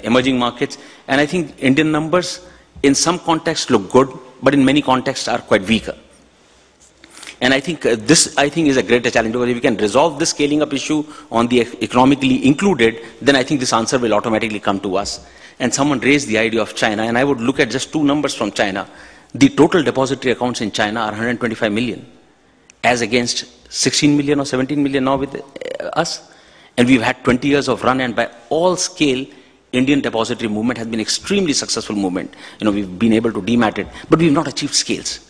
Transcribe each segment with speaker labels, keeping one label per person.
Speaker 1: emerging markets. And I think Indian numbers in some contexts look good, but in many contexts are quite weaker. And I think this is a greater challenge, because if we can resolve this scaling up issue on the economically included, then I think this answer will automatically come to us. And someone raised the idea of China, and I would look at just two numbers from China. The total depository accounts in China are 125 million, as against 16 million or 17 million now with us. And we've had 20 years of run, and by all scale, Indian depository movement has been extremely successful movement. We've been able to demat it, but we've not achieved scales.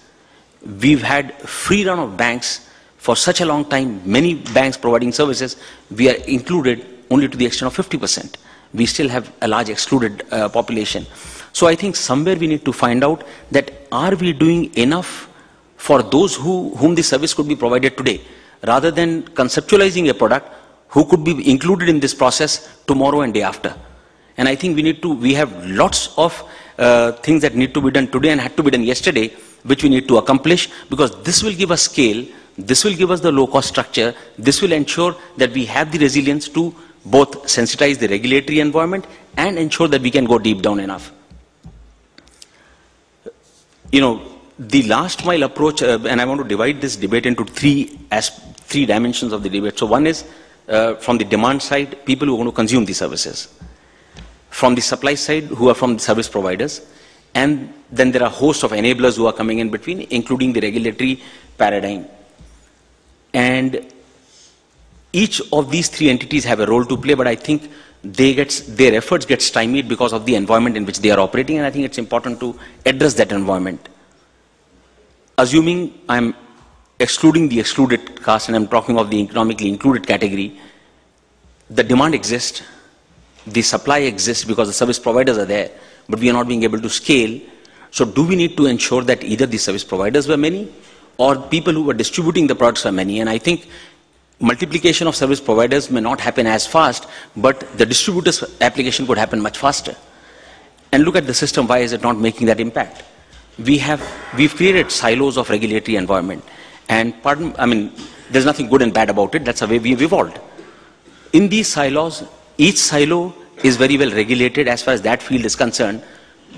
Speaker 1: We've had free run of banks for such a long time, many banks providing services. We are included only to the extent of 50%. We still have a large excluded population. So I think somewhere we need to find out that are we doing enough for those whom the service could be provided today, rather than conceptualizing a product who could be included in this process tomorrow and day after. And I think we have lots of things that need to be done today and had to be done yesterday, which we need to accomplish, because this will give us scale, this will give us the low-cost structure, this will ensure that we have the resilience to both sensitize the regulatory environment and ensure that we can go deep down enough. The last mile approach, and I want to divide this debate into three dimensions of the debate. So one is from the demand side, people who are going to consume the services. From the supply side, who are from the service providers. And then there are a host of enablers who are coming in between, including the regulatory paradigm. And each of these three entities have a role to play, but I think their efforts get stymied because of the environment in which they are operating, and I think it's important to address that environment. Assuming I'm excluding the excluded caste and I'm talking of the economically included category, the demand exists, the supply exists because the service providers are there, but we are not being able to scale. So do we need to ensure that either the service providers were many or people who were distributing the products were many? And I think multiplication of service providers may not happen as fast, but the distributors' application could happen much faster. And look at the system, why is it not making that impact? We've created silos of regulatory environment. And there's nothing good and bad about it, that's the way we've evolved. In these silos, each silo is very well regulated as far as that field is concerned,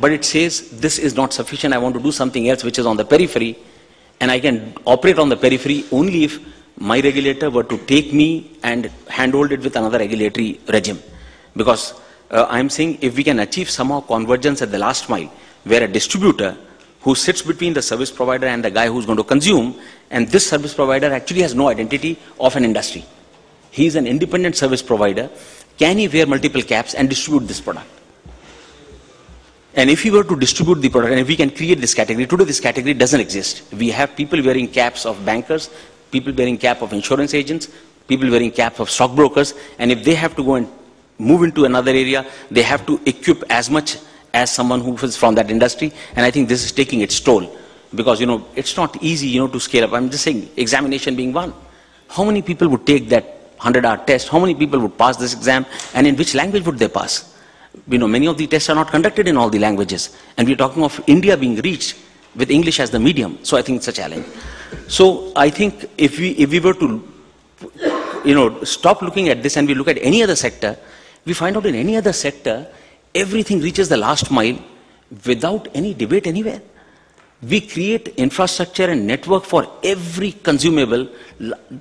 Speaker 1: but it says this is not sufficient, I want to do something else which is on the periphery, and I can operate on the periphery only if my regulator were to take me and handhold it with another regulatory regime. Because I'm saying if we can achieve somehow convergence at the last mile, where a distributor who sits between the service provider and the guy who's going to consume, and this service provider actually has no identity of an industry. He's an independent service provider. Can he wear multiple caps and distribute this product? And if he were to distribute the product, and if we can create this category, today this category doesn't exist. We have people wearing caps of bankers, people wearing cap of insurance agents, people wearing caps of stockbrokers, and if they have to go and move into another area, they have to equip as much as someone who is from that industry, and I think this is taking its toll. Because, it's not easy, to scale up. I'm just saying, examination being one. How many people would take that 100-hour test? How many people would pass this exam? And in which language would they pass? Many of the tests are not conducted in all the languages. And we're talking of India being reached with English as the medium. So I think it's a challenge. So I think if we were to, stop looking at this and we look at any other sector, we find out in any other sector, everything reaches the last mile without any debate anywhere. We create infrastructure and network for every consumable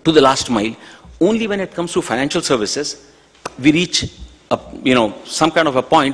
Speaker 1: to the last mile. Only when it comes to financial services, we reach some kind of a point